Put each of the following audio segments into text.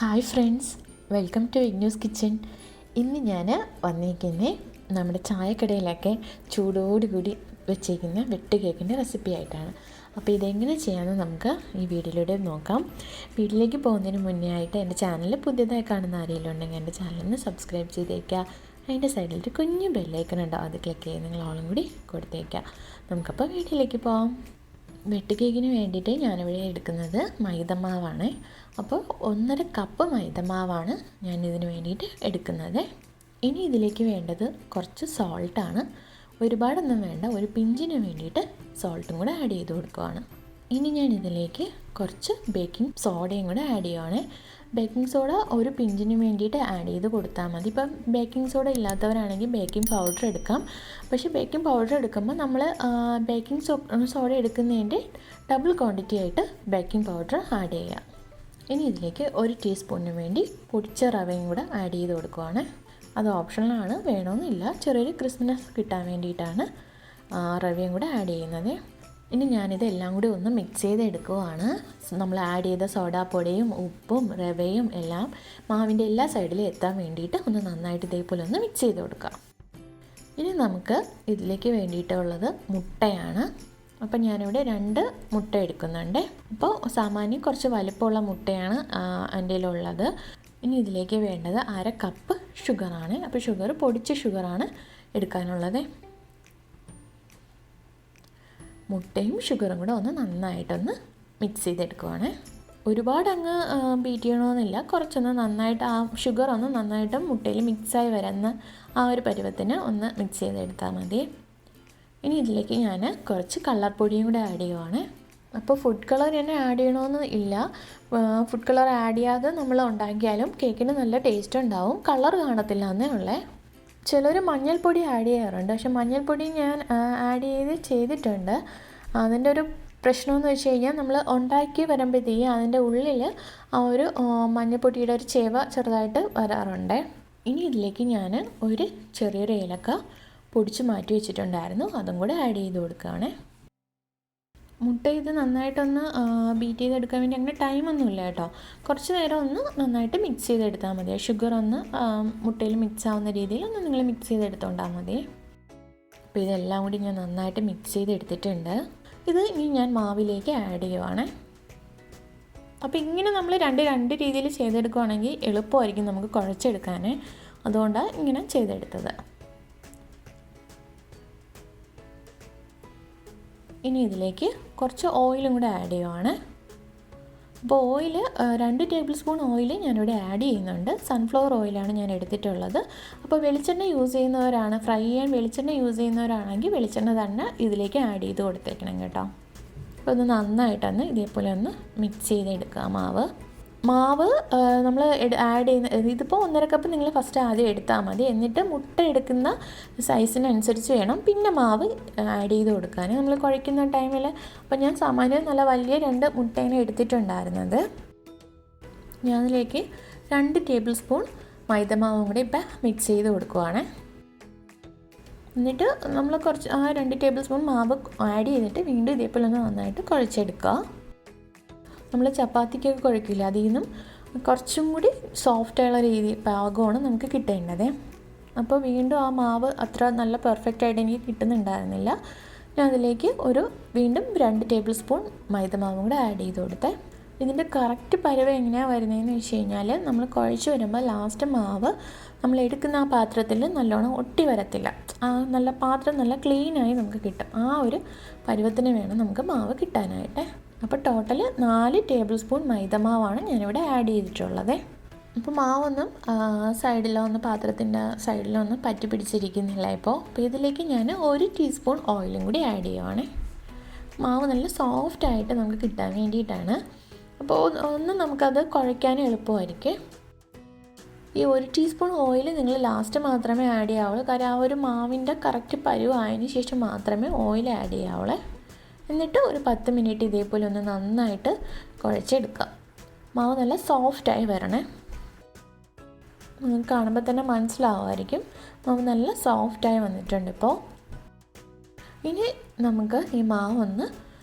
Hi friends, welcome to ഇഗ്നൂസ് kitchen. ഇന്ന് ഞാൻ വന്നിരിക്കുന്നത് നമ്മുടെ ചായക്കടയിലൊക്കെ ചൂടോടുകൂടി വെച്ചേക്കുന്ന വെട്ട് കേക്കിൻ്റെ റെസിപ്പി ആയിട്ടാണ്. അപ്പോൾ ഇതെങ്ങനെ ചെയ്യാമെന്ന് നമുക്ക് ഈ വീഡിയോയിലൂടെ നോക്കാം. വീട്ടിലേക്ക് പോകുന്നതിന് മുന്നേ ആയിട്ട് എൻ്റെ ചാനൽ പുതിയതായി കാണുന്ന ആരെങ്കിലും ഉണ്ടെങ്കിൽ എൻ്റെ ചാനലിന് സബ്സ്ക്രൈബ് ചെയ്തേക്കുക. അതിൻ്റെ സൈഡിലൊരു കുഞ്ഞു ബെല്ലൈക്കൺ ഉണ്ടാവും, അത് ക്ലിക്ക് ചെയ്ത് നിങ്ങൾ ഓളും കൂടി കൊടുത്തേക്കുക. നമുക്കപ്പോൾ വീട്ടിലേക്ക് പോകാം. വെട്ട് കേക്കിന് വേണ്ടിയിട്ട് ഞാനിവിടെ എടുക്കുന്നത് മൈദമാവാണ്. അപ്പോൾ 1.5 കപ്പ് മൈദമാവാണ് ഞാനിതിന് വേണ്ടിയിട്ട് എടുക്കുന്നത്. ഇനി ഇതിലേക്ക് വേണ്ടത് കുറച്ച് സോൾട്ടാണ്. ഒരുപാടൊന്നും വേണ്ട, ഒരു പിഞ്ചിന് വേണ്ടിയിട്ട് സോൾട്ടും കൂടെ ആഡ് ചെയ്ത് കൊടുക്കുകയാണ്. ഇനി ഞാൻ ഇതിലേക്ക് കുറച്ച് ബേക്കിംഗ് സോഡയും കൂടെ ആഡ് ചെയ്യുകയാണ്. ബേക്കിംഗ് സോഡ ഒരു പിഞ്ചിന് വേണ്ടിയിട്ട് ആഡ് ചെയ്ത് കൊടുത്താൽ മതി. ഇപ്പം ബേക്കിംഗ് സോഡ ഇല്ലാത്തവരാണെങ്കിൽ ബേക്കിംഗ് പൗഡർ എടുക്കാം. പക്ഷേ ബേക്കിംഗ് പൗഡർ എടുക്കുമ്പോൾ നമ്മൾ ബേക്കിംഗ് സോഡ എടുക്കുന്നതിൻ്റെ ഡബിൾ ക്വാണ്ടിറ്റി ആയിട്ട് ബേക്കിംഗ് പൗഡർ ആഡ് ചെയ്യുക. ഇനി ഇതിലേക്ക് 1 ടീസ്പൂണിന് വേണ്ടി പൊടിച്ച റവയും കൂടെ ആഡ് ചെയ്ത് കൊടുക്കുകയാണ്. അത് ഓപ്ഷണലാണ്, വേണമെന്നില്ല. ചെറിയൊരു ക്രിസ്പിനെസ് കിട്ടാൻ വേണ്ടിയിട്ടാണ് റവയും കൂടെ ആഡ് ചെയ്യുന്നത്. ഇനി ഞാനിതെല്ലാം കൂടി ഒന്ന് മിക്സ് ചെയ്തെടുക്കുകയാണ്. നമ്മൾ ആഡ് ചെയ്ത സോഡാപ്പൊടിയും ഉപ്പും റവയും എല്ലാം മാവിൻ്റെ എല്ലാ സൈഡിലും എത്താൻ വേണ്ടിയിട്ട് ഒന്ന് നന്നായിട്ട് ഇതേപോലെ ഒന്ന് മിക്സ് ചെയ്ത് കൊടുക്കാം. ഇനി നമുക്ക് ഇതിലേക്ക് വേണ്ടിയിട്ടുള്ളത് മുട്ടയാണ്. അപ്പം ഞാനിവിടെ 2 മുട്ട എടുക്കുന്നുണ്ട്. അപ്പോൾ സാമാന്യം കുറച്ച് വലിപ്പമുള്ള മുട്ടയാണ് എൻ്റെ കയ്യിലുള്ളത്. ഇനി ഇതിലേക്ക് വേണ്ടത് 1/2 കപ്പ് ഷുഗറാണ്. അപ്പോൾ ഷുഗർ പൊടിച്ച ഷുഗറാണ് എടുക്കാനുള്ളത്. മുട്ടയും ഷുഗറും കൂടെ ഒന്ന് നന്നായിട്ടൊന്ന് മിക്സ് ചെയ്തെടുക്കുവാണ്. ഒരുപാട് അങ്ങ് ബീറ്റ് ചെയ്യണമെന്നില്ല, കുറച്ചൊന്ന് നന്നായിട്ട് ആ ഷുഗർ ഒന്ന് നന്നായിട്ട് മുട്ടയിൽ മിക്സായി വരുന്ന ആ ഒരു പരുവത്തിന് ഒന്ന് മിക്സ് ചെയ്തെടുത്താൽ മതി. ഇനി ഇതിലേക്ക് ഞാൻ കുറച്ച് കളർ പൊടിയും കൂടെ ആഡ് ചെയ്യുവാണ്. അപ്പോൾ ഫുഡ് കളർ തന്നെ ആഡ് ചെയ്യണമെന്ന് ഇല്ല. ഫുഡ് കളർ ആഡ് ചെയ്യാതെ നമ്മൾ ഉണ്ടാക്കിയാലും കേക്കിന് നല്ല ടേസ്റ്റ് ഉണ്ടാവും, കളർ കാണത്തില്ല എന്നേ ഉള്ളേ. ചിലർ മഞ്ഞൾപ്പൊടി ആഡ് ചെയ്യാറുണ്ട്, പക്ഷെ മഞ്ഞൾപ്പൊടി ഞാൻ ആഡ് ചെയ്തിട്ടുണ്ട്. അതിൻ്റെ ഒരു പ്രശ്നമെന്ന് വെച്ച് കഴിഞ്ഞാൽ നമ്മൾ ഉണ്ടാക്കി വരുമ്പോഴത്തേക്കും അതിൻ്റെ ഉള്ളിൽ ആ ഒരു മഞ്ഞൾപ്പൊടിയുടെ ഒരു ചേവ ചെറുതായിട്ട് വരാറുണ്ട്. ഇനി ഇതിലേക്ക് ഞാൻ ഒരു ചെറിയൊരു ഏലക്ക പൊടിച്ച് മാറ്റി വെച്ചിട്ടുണ്ടായിരുന്നു, അതും കൂടെ ആഡ് ചെയ്ത് കൊടുക്കുകയാണ്. മുട്ട ഇത് നന്നായിട്ടൊന്ന് ബീറ്റ് ചെയ്തെടുക്കാൻ വേണ്ടി അങ്ങനെ ടൈമൊന്നുമില്ല കേട്ടോ. കുറച്ച് നേരം ഒന്ന് നന്നായിട്ട് മിക്സ് ചെയ്തെടുത്താൽ മതി. ഷുഗർ ഒന്ന് മുട്ടയിൽ മിക്സ് ആവുന്ന രീതിയിൽ ഒന്ന് നിങ്ങൾ മിക്സ് ചെയ്തെടുത്തോണ്ടാൽ മതി. അപ്പോൾ ഇതെല്ലാം കൂടി ഞാൻ നന്നായിട്ട് മിക്സ് ചെയ്തെടുത്തിട്ടുണ്ട്. ഇത് ഇനി ഞാൻ മാവിലേക്ക് ആഡ് ചെയ്യുവാണ്. അപ്പോൾ ഇങ്ങനെ നമ്മൾ രണ്ട് രീതിയിൽ ചെയ്തെടുക്കുകയാണെങ്കിൽ എളുപ്പമായിരിക്കും നമുക്ക് കുഴച്ചെടുക്കാൻ. അതുകൊണ്ടാണ് ഇങ്ങനെ ചെയ്തെടുത്തത്. ഇനി ഇതിലേക്ക് കുറച്ച് ഓയിലും കൂടെ ആഡ് ചെയ്യുവാണ്. അപ്പോൾ ഓയിൽ 2 ടേബിൾ സ്പൂൺ ഓയിൽ ഞാനിവിടെ ആഡ് ചെയ്യുന്നുണ്ട്. സൺഫ്ലവർ ഓയിലാണ് ഞാൻ എടുത്തിട്ടുള്ളത്. അപ്പോൾ വെളിച്ചെണ്ണ യൂസ് ചെയ്യുന്നവരാണ്, ഫ്രൈ ചെയ്യാൻ വെളിച്ചെണ്ണ യൂസ് ചെയ്യുന്നവരാണെങ്കിൽ വെളിച്ചെണ്ണ തന്നെ ഇതിലേക്ക് ആഡ് ചെയ്ത് കൊടുത്തേക്കണം കേട്ടോ. അപ്പോൾ ഒന്ന് നന്നായിട്ടൊന്ന് ഇതേപോലെ ഒന്ന് മിക്സ് ചെയ്തെടുക്കുക. മാവ് നമ്മൾ ആഡ് ചെയ്യുന്ന ഇതിപ്പോൾ 1.5 കപ്പ് നിങ്ങൾ ഫസ്റ്റ് ആദ്യം എടുത്താൽ മതി. എന്നിട്ട് മുട്ട എടുക്കുന്ന സൈസിനനുസരിച്ച് വേണം പിന്നെ മാവ് ആഡ് ചെയ്ത് കൊടുക്കാൻ നമ്മൾ കുഴയ്ക്കുന്ന ടൈമിൽ. അപ്പോൾ ഞാൻ സാമാന്യം നല്ല വലിയ 2 മുട്ടയാണ് എടുത്തിട്ടുണ്ടായിരുന്നത്. ഞാൻ അതിലേക്ക് 2 ടേബിൾ സ്പൂൺ മൈദമാവും കൂടി ഇപ്പം മിക്സ് ചെയ്ത് കൊടുക്കുവാണ്. എന്നിട്ട് നമ്മൾ കുറച്ച് ആ 2 ടേബിൾ സ്പൂൺ മാവ് ആഡ് ചെയ്തിട്ട് വീണ്ടും ഇതേപോലെ ഒന്ന് നന്നായിട്ട് കുഴച്ചെടുക്കുക. നമ്മൾ ചപ്പാത്തിക്കൊക്കെ കുഴക്കില്ല, അതിൽ നിന്നും കുറച്ചും കൂടി സോഫ്റ്റായുള്ള പാകമാണ് നമുക്ക് കിട്ടേണ്ടത്. അപ്പോൾ വീണ്ടും ആ മാവ് അത്ര നല്ല പെർഫെക്റ്റായിട്ട് എനിക്ക് കിട്ടുന്നുണ്ടായിരുന്നില്ല. ഞാൻ അതിലേക്ക് വീണ്ടും 2 ടേബിൾ സ്പൂൺ മൈദമാവും കൂടെ ആഡ് ചെയ്ത് കൊടുത്തേ. ഇതിൻ്റെ കറക്റ്റ് പരുവം എങ്ങനെയാണ് വരുന്നതെന്ന് വെച്ച് കഴിഞ്ഞാൽ നമ്മൾ കുഴച്ച് വരുമ്പോൾ ലാസ്റ്റ് മാവ് നമ്മൾ എടുക്കുന്ന ആ പാത്രത്തിൽ നല്ലോണം ഒട്ടി വരത്തില്ല. ആ നല്ല പാത്രം നല്ല ക്ലീനായി നമുക്ക് കിട്ടും. ആ ഒരു പരുവത്തിന് വേണം നമുക്ക് മാവ് കിട്ടാനായിട്ട്. അപ്പോൾ ടോട്ടൽ 4 ടേബിൾ സ്പൂൺ മൈദമാവാണ് ഞാനിവിടെ ആഡ് ചെയ്തിട്ടുള്ളത്. അപ്പോൾ മാവൊന്നും പാത്രത്തിൻ്റെ സൈഡിലൊന്നും പറ്റി പിടിച്ചിരിക്കുന്നില്ല അപ്പോൾ ഇതിലേക്ക് ഞാൻ 1 ടീസ്പൂൺ ഓയിലും കൂടി ആഡ് ചെയ്യുവാണ്. മാവ് നല്ല സോഫ്റ്റായിട്ട് നമുക്ക് കിട്ടാൻ വേണ്ടിയിട്ടാണ്. അപ്പോൾ നമുക്കത് കുഴയ്ക്കാൻ എളുപ്പമായിരിക്കും. ഈ 1 ടീസ്പൂൺ ഓയിൽ നിങ്ങൾ ലാസ്റ്റ് മാത്രമേ ആഡ് ചെയ്യാവുള്ളൂ. കാരണം ആ ഒരു മാവിൻ്റെ കറക്റ്റ് പരുവായതിന് ശേഷം മാത്രമേ ഓയിൽ ആഡ് ചെയ്യാവുള്ളൂ. എന്നിട്ട് ഒരു 10 മിനിറ്റ് ഇതേപോലെ ഒന്ന് നന്നായിട്ട് കുഴച്ചെടുക്കുക. മാവ് നല്ല സോഫ്റ്റായി വരണേ. നിങ്ങൾക്ക് കാണുമ്പോൾ തന്നെ മനസ്സിലാവുമായിരിക്കും മാവ് നല്ല സോഫ്റ്റായി വന്നിട്ടുണ്ട്. ഇപ്പോൾ ഇനി നമുക്ക് ഈ മാവൊന്ന്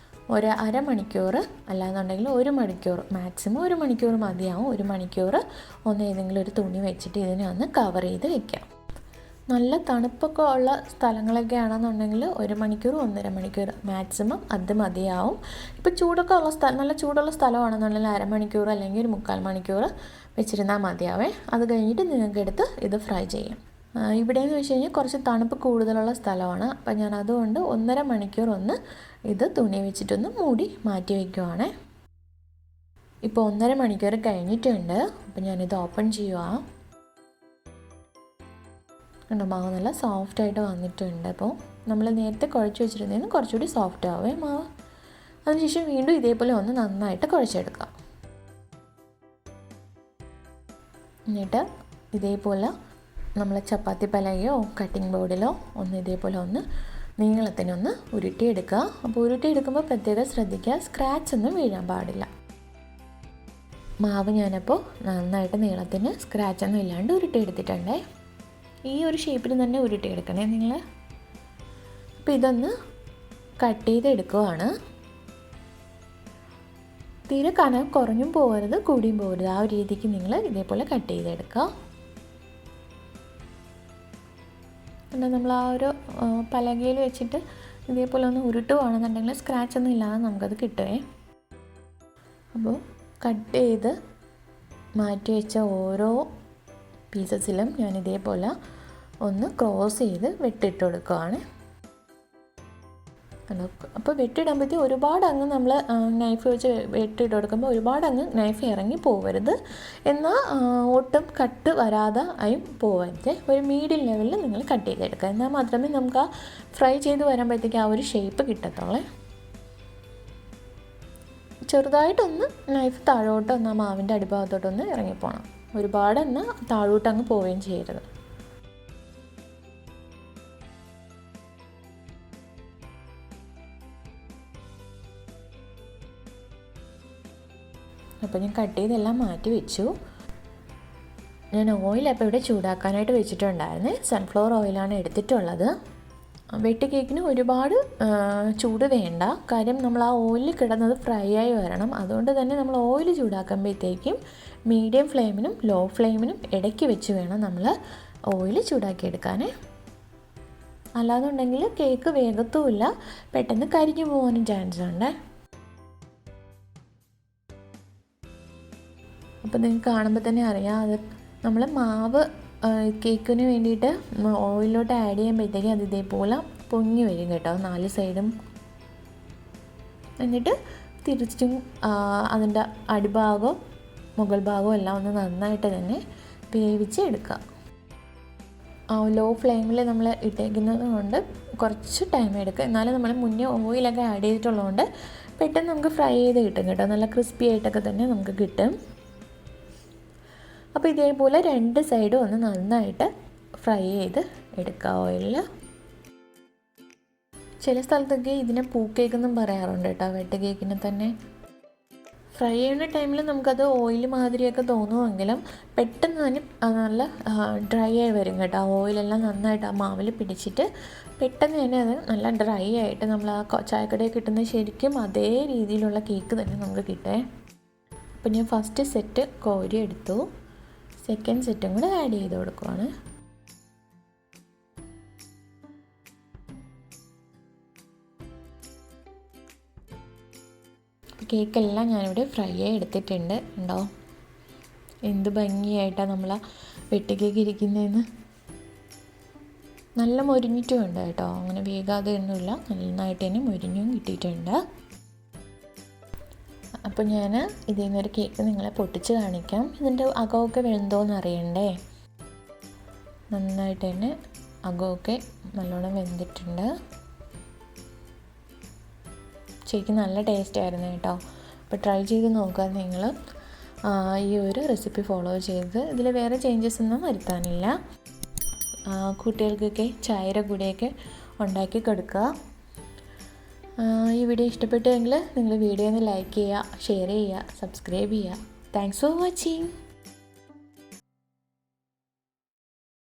ഒരു അരമണിക്കൂർ അല്ലാന്നുണ്ടെങ്കിൽ 1 മണിക്കൂർ, മാക്സിമം 1 മണിക്കൂർ മതിയാവും. 1 മണിക്കൂർ ഒന്ന് ഏതെങ്കിലും ഒരു തുണി വെച്ചിട്ട് ഇതിനെ ഒന്ന് കവർ ചെയ്ത് വെക്കാം. നല്ല തണുപ്പൊക്കെ ഉള്ള സ്ഥലങ്ങളൊക്കെ ആണെന്നുണ്ടെങ്കിൽ 1 മണിക്കൂർ 1.5 മണിക്കൂർ മാക്സിമം അത് മതിയാവും. ഇപ്പോൾ ചൂടൊക്കെ ഉള്ള നല്ല ചൂടുള്ള സ്ഥലമാണെന്നുണ്ടെങ്കിൽ അരമണിക്കൂർ അല്ലെങ്കിൽ 1/4 മണിക്കൂർ വെച്ചിരുന്നാൽ മതിയാവേ. അത് കഴിഞ്ഞിട്ട് നിങ്ങൾക്ക് എടുത്ത് ഇത് ഫ്രൈ ചെയ്യാം. ഇവിടെയെന്ന് വെച്ച് കഴിഞ്ഞാൽ കുറച്ച് തണുപ്പ് കൂടുതലുള്ള സ്ഥലമാണ്. അപ്പം ഞാൻ അതുകൊണ്ട് 1.5 മണിക്കൂർ ഒന്ന് ഇത് തുണി വെച്ചിട്ടൊന്ന് മൂടി മാറ്റി വയ്ക്കുവാണ്. ഇപ്പോൾ 1.5 മണിക്കൂർ കഴിഞ്ഞിട്ടുണ്ട്. അപ്പം ഞാനിത് ഓപ്പൺ ചെയ്യുക. കണ്ടോ, മാവ് നല്ല സോഫ്റ്റായിട്ട് വന്നിട്ടുണ്ട്. അപ്പോൾ നമ്മൾ നേരത്തെ കുഴച്ച് വെച്ചിരുന്നതിന് കുറച്ചുകൂടി സോഫ്റ്റ് ആവേ മാവ്. അതിനുശേഷം വീണ്ടും ഇതേപോലെ ഒന്ന് നന്നായിട്ട് കുഴച്ചെടുക്കാം. എന്നിട്ട് ഇതേപോലെ നമ്മൾ ചപ്പാത്തി പലകയോ കട്ടിംഗ് ബോർഡിലോ ഒന്ന് ഇതേപോലെ ഒന്ന് നീളത്തിനൊന്ന് ഉരുട്ടിയെടുക്കുക. അപ്പോൾ ഉരുട്ടിയെടുക്കുമ്പോൾ പ്രത്യേകം ശ്രദ്ധിക്കുക, സ്ക്രാച്ച് ഒന്നും വീഴാൻ പാടില്ല. മാവ് ഞാനപ്പോൾ നന്നായിട്ട് നീളത്തിന് സ്ക്രാച്ചൊന്നും ഇല്ലാണ്ട് ഉരുട്ടിയെടുത്തിട്ടുണ്ടേ. ഈ ഒരു ഷേപ്പിൽ തന്നെ ഉരുട്ടിയെടുക്കണേ നിങ്ങൾ. അപ്പോൾ ഇതൊന്ന് കട്ട് ചെയ്തെടുക്കുവാണ്. തീരെ കനം കുറഞ്ഞും പോകരുത് കൂടിയും പോകരുത്, ആ ഒരു രീതിക്ക് നിങ്ങൾ ഇതേപോലെ കട്ട് ചെയ്തെടുക്കുക. പിന്നെ നമ്മൾ ആ ഒരു പലകയിൽ വെച്ചിട്ട് ഇതേപോലെ ഒന്ന് ഉരുട്ടുവാണെന്നുണ്ടെങ്കിൽ സ്ക്രാച്ച് ഒന്നും ഇല്ലാതെ നമുക്കത് കിട്ടുമേ. അപ്പോൾ കട്ട് ചെയ്ത് മാറ്റി വെച്ച ഓരോ പീസസിലും ഞാൻ ഇതേപോലെ ഒന്ന് ക്രോസ് ചെയ്ത് വെട്ടിട്ട് കൊടുക്കുകയാണ്. അപ്പോൾ വെട്ടിടുമ്പോഴത്തേക്ക് ഒരുപാട് അങ്ങ് നമ്മൾ നൈഫ് വെച്ച് വെട്ടിട്ട് കൊടുക്കുമ്പോൾ ഒരുപാട് അങ്ങ് നൈഫ് ഇറങ്ങി പോകരുത്, എന്നാൽ ഒട്ടും കട്ട് വരാതെ ആയും പോകരുത്. ഒരു മീഡിയം ലെവലിൽ നിങ്ങൾ കട്ട് ചെയ്തെടുക്കുക, എന്നാൽ മാത്രമേ നമുക്ക് ആ ഫ്രൈ ചെയ്ത് വരുമ്പോഴത്തേക്ക് ആ ഒരു ഷേപ്പ് കിട്ടത്തുള്ളേ. ചെറുതായിട്ടൊന്ന് നൈഫ് താഴോട്ടൊന്ന് ആ മാവിൻ്റെ അടിഭാഗത്തോട്ടൊന്ന് ഇറങ്ങിപ്പോകണം, ഒരുപാടൊന്ന് താഴോട്ടങ്ങ് പോവുകയും ചെയ്യരുത്. അപ്പോൾ ഞാൻ കട്ട് ചെയ്തെല്ലാം മാറ്റി വെച്ചു. ഞാൻ ഓയിൽ അപ്പോൾ ഇവിടെ ചൂടാക്കാനായിട്ട് വെച്ചിട്ടുണ്ടായിരുന്നു. സൺഫ്ലവർ ഓയിലാണ് എടുത്തിട്ടുള്ളത്. വെട്ടി കേക്കിന് ഒരുപാട് ചൂട് വേണ്ട, കാര്യം നമ്മൾ ആ ഓയിലിൽ കിടന്നത് ഫ്രൈ ആയി വരണം. അതുകൊണ്ട് തന്നെ നമ്മൾ ഓയിൽ ചൂടാക്കുമ്പോഴത്തേക്കും മീഡിയം ഫ്ലെയിമിനും ലോ ഫ്ലെയിമിനും ഇടയ്ക്ക് വെച്ച് വേണം നമ്മൾ ഓയിൽ ചൂടാക്കിയെടുക്കാൻ. അല്ലാന്നുണ്ടെങ്കിൽ കേക്ക് വേഗത്തുമില്ല, പെട്ടെന്ന് കരിഞ്ഞു പോകാനും ചാൻസ് ഉണ്ട്. അപ്പോൾ നിങ്ങൾക്ക് കാണുമ്പോൾ തന്നെ അറിയാം, അത് നമ്മൾ മാവ് കേക്കിന് വേണ്ടിയിട്ട് ഓയിലോട്ട് ആഡ് ചെയ്യുമ്പോഴത്തേക്കും അത് ഇതേപോലെ പൊങ്ങി വരും കേട്ടോ, 4 സൈഡും. എന്നിട്ട് തിരിച്ചും അതിൻ്റെ അടിഭാഗവും മുകൾ ഭാഗവും എല്ലാം ഒന്ന് നന്നായിട്ട് തന്നെ വേവിച്ച് എടുക്കുക. ലോ ഫ്ലെയിമിൽ നമ്മൾ ഇട്ടേക്കുന്നത് കൊണ്ട് കുറച്ച് ടൈം എടുക്കുക, എന്നാലും നമ്മൾ മുന്നേ ഓയിലൊക്കെ ആഡ് ചെയ്തിട്ടുള്ളതുകൊണ്ട് പെട്ടെന്ന് നമുക്ക് ഫ്രൈ ചെയ്ത് കിട്ടും കേട്ടോ, നല്ല ക്രിസ്പി ആയിട്ടൊക്കെ തന്നെ നമുക്ക് കിട്ടും. അപ്പോൾ ഇതേപോലെ 2 സൈഡും ഒന്ന് നന്നായിട്ട് ഫ്രൈ ചെയ്ത് എടുക്കുക ഓയിലിൽ. ചില സ്ഥലത്തൊക്കെ ഇതിനെ പൂ കേക്കെന്നും പറയാറുണ്ട് കേട്ടോ, വെട്ട് കേക്കിനെ തന്നെ. ഫ്രൈ ചെയ്യുന്ന ടൈമിൽ നമുക്കത് ഓയിൽ മാതിരിയൊക്കെ തോന്നുമെങ്കിലും പെട്ടെന്ന് തന്നെ നല്ല ഡ്രൈ ആയി വരും കേട്ടോ. ഓയിലെല്ലാം നന്നായിട്ട് ആ മാവിൽ പിടിച്ചിട്ട് പെട്ടെന്ന് തന്നെ അത് നല്ല ഡ്രൈ ആയിട്ട് നമ്മൾ ആ ചായക്കടയിൽ കിട്ടുന്ന ശരിക്കും അതേ രീതിയിലുള്ള കേക്ക് തന്നെ നമുക്ക് കിട്ടേ. അപ്പോൾ ഞാൻ ഫസ്റ്റ് സെറ്റ് കോരി എടുത്തു, സെക്കൻഡ് സെറ്റും കൂടെ ആഡ് ചെയ്ത് കൊടുക്കുവാണ്. കേക്കെല്ലാം ഞാനിവിടെ ഫ്രൈ ആയി എടുത്തിട്ടുണ്ട്. ഉണ്ടോ എന്ത് ഭംഗിയായിട്ടാണ് നമ്മൾ ആ വെട്ട് കേക്ക് ഇരിക്കുന്നതെന്ന്. നല്ല മൊരിഞ്ഞിട്ടും ഉണ്ട് കേട്ടോ, അങ്ങനെ വേഗാതെ ഒന്നുമില്ല, നന്നായിട്ട് തന്നെ മൊരിഞ്ഞും കിട്ടിയിട്ടുണ്ട്. അപ്പോൾ ഞാൻ ഇതിൽ നിന്നൊരു കേക്ക് നിങ്ങളെ പൊട്ടിച്ച് കാണിക്കാം. ഇതിൻ്റെ അകമൊക്കെ വെന്തോന്ന് അറിയണ്ടേ. നന്നായിട്ട് തന്നെ അകമൊക്കെ നല്ലോണം വെന്തിട്ടുണ്ട്. ശരിക്കും നല്ല ടേസ്റ്റ് ആയിരുന്നു കേട്ടോ. അപ്പോൾ ട്രൈ ചെയ്ത് നോക്കുക നിങ്ങൾ. ഈ ഒരു റെസിപ്പി ഫോളോ ചെയ്ത് ഇതിൽ വേറെ ചേഞ്ചസ് ഒന്നും വരുത്താനില്ല. കുട്ടികൾക്കൊക്കെ ചായയുടെ കൂടെയൊക്കെ ഉണ്ടാക്കി കൊടുക്കുക. ഈ വീഡിയോ ഇഷ്ടപ്പെട്ടുവെങ്കിൽ നിങ്ങൾ വീഡിയോ ഒന്ന് ലൈക്ക് ചെയ്യുക, ഷെയർ ചെയ്യുക, സബ്സ്ക്രൈബ് ചെയ്യുക. Thanks for watching.